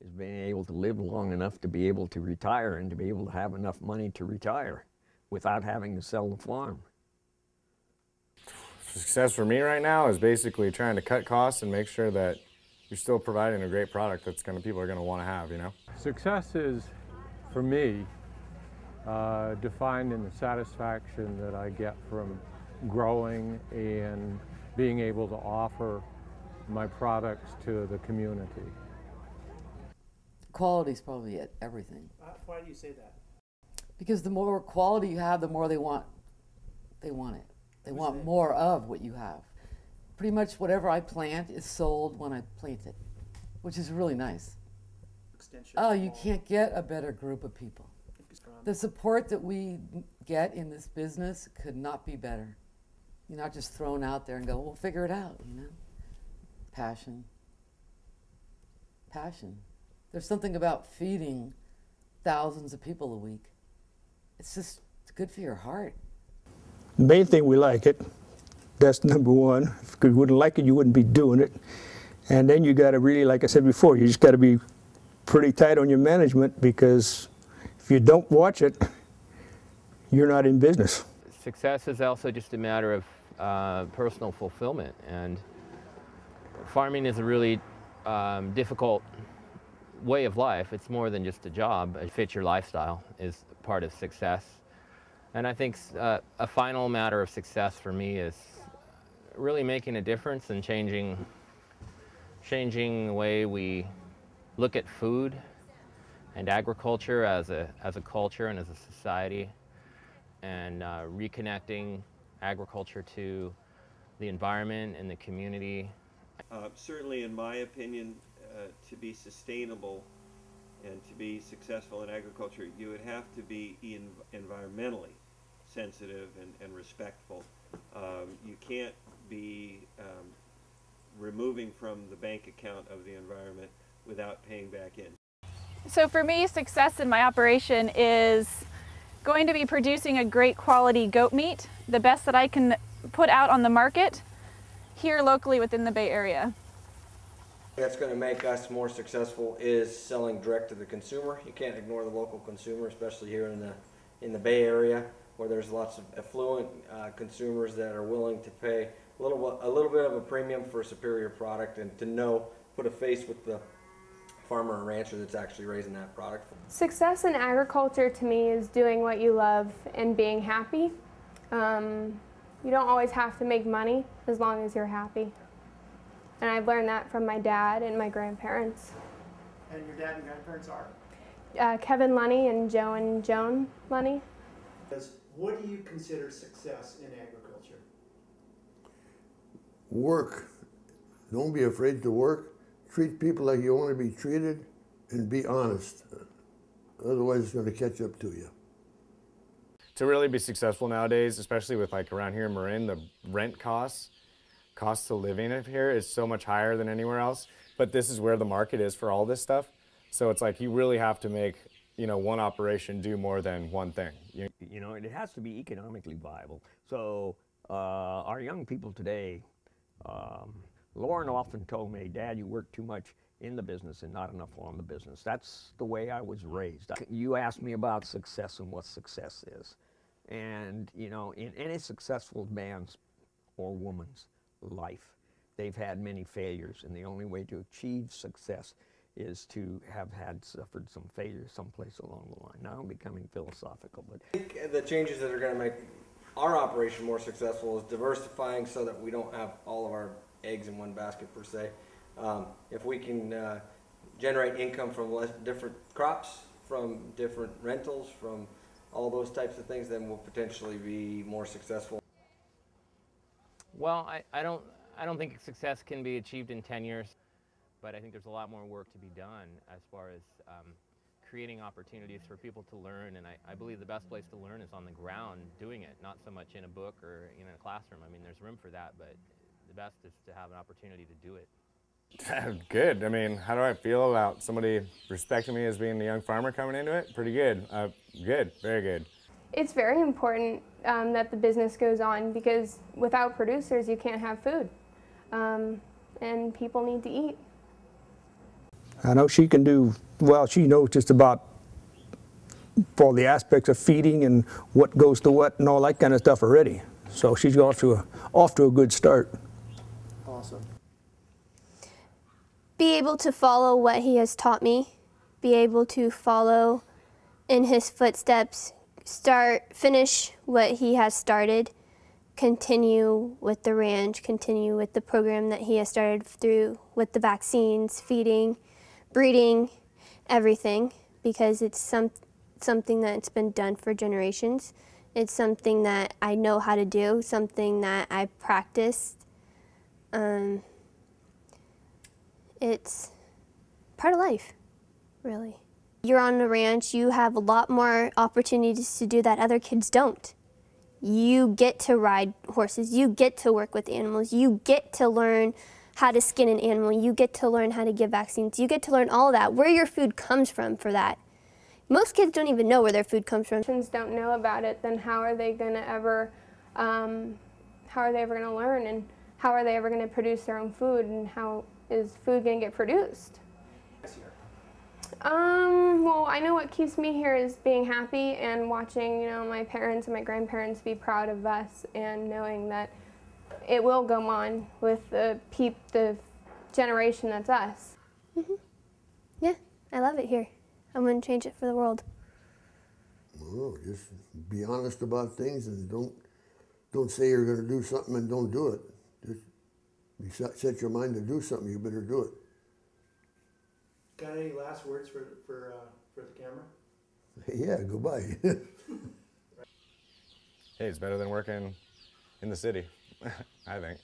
is being able to live long enough to be able to retire and to be able to have enough money to retire without having to sell the farm. Success for me right now is basically trying to cut costs and make sure that you're still providing a great product that's people are going to want to have, you know? Success is, for me, defined in the satisfaction that I get from growing and being able to offer my products to the community. Quality is probably everything. Why do you say that? Because the more quality you have, the more they want it. They want more of what you have. Pretty much whatever I plant is sold when I plant it, which is really nice. Oh, you can't get a better group of people. The support that we get in this business could not be better. You're not just thrown out there and go, we'll figure it out, you know? Passion. Passion. There's something about feeding thousands of people a week. It's good for your heart. The main thing, we like it. That's number one. If you wouldn't like it, you wouldn't be doing it. And then you got to really, like I said before, you just got to be pretty tight on your management, because if you don't watch it, you're not in business. Success is also just a matter of personal fulfillment, and farming is a really difficult way of life. It's more than just a job. It fits your lifestyle is part of success. And I think a final matter of success for me is really making a difference and changing the way we look at food and agriculture as a culture and as a society, and reconnecting agriculture to the environment and the community. Certainly, in my opinion, to be sustainable and to be successful in agriculture, you would have to be environmentally sensitive and respectful. You can't be removing from the bank account of the environment without paying back in. So for me, success in my operation is going to be producing a great quality goat meat, the best that I can put out on the market here locally within the Bay Area. That's going to make us more successful is selling direct to the consumer. You can't ignore the local consumer, especially here in the Bay Area, where there's lots of affluent consumers that are willing to pay a little bit of a premium for a superior product, and to put a face with the farmer and rancher that's actually raising that product. Success in agriculture to me is doing what you love and being happy. You don't always have to make money as long as you're happy. And I've learned that from my dad and my grandparents. And your dad and grandparents are? Kevin Lunny and Joe and Joan Lunny. What do you consider success in agriculture? Work. Don't be afraid to work. Treat people like you want to be treated, and be honest. Otherwise, it's going to catch up to you. To really be successful nowadays, especially with like around here in Marin, the rent cost of living up here is so much higher than anywhere else. But this is where the market is for all this stuff. So it's like you really have to make, one operation do more than one thing. You know, it has to be economically viable. So our young people today, Lauren often told me, Dad, you work too much in the business and not enough on the business. That's the way I was raised. You asked me about success and what success is. And, in any successful man's or woman's life, they've had many failures, and the only way to achieve success is to have suffered some failures someplace along the line. Now I'm becoming philosophical, but I think the changes that are going to make our operation more successful is diversifying so that we don't have all of our eggs in one basket per se. If we can generate income from different crops, from different rentals, from all those types of things, then we'll potentially be more successful. Well, I don't think success can be achieved in 10 years, but I think there's a lot more work to be done as far as creating opportunities for people to learn, and I believe the best place to learn is on the ground doing it, not so much in a book or in a classroom. I mean, there's room for that, but the best is to have an opportunity to do it. Good. I mean, how do I feel about somebody respecting me as being a young farmer coming into it? Pretty good. Good. Very good. It's very important that the business goes on, because without producers you can't have food, and people need to eat. I know she can do, well, she knows just about all the aspects of feeding and what goes to what and all that kind of stuff already. So she's off to a good start. Awesome. Be able to follow what he has taught me, be able to follow in his footsteps, finish what he has started, continue with the ranch, continue with the program that he has started through with the vaccines, feeding, breeding, everything, because it's something that's been done for generations. It's something that I know how to do, something that I practiced. It's part of life, really. You're on a ranch, you have a lot more opportunities to do that other kids don't. You get to ride horses, you get to work with animals, you get to learn how to skin an animal, you get to learn how to give vaccines, you get to learn all that, where your food comes from for that. Most kids don't even know where their food comes from. If kids don't know about it, then how are they going to ever learn, and how are they ever going to produce their own food, and how is food going to get produced? Well, I know what keeps me here is being happy and watching, my parents and my grandparents be proud of us, and knowing that it will go on with the generation that's us. Mm-hmm. Yeah, I love it here. I wouldn't change it for the world. Well, just be honest about things, and don't say you're going to do something and don't do it. Just you set your mind to do something, you better do it. Got any last words for the camera? Yeah, goodbye. Hey, it's better than working in the city, I think.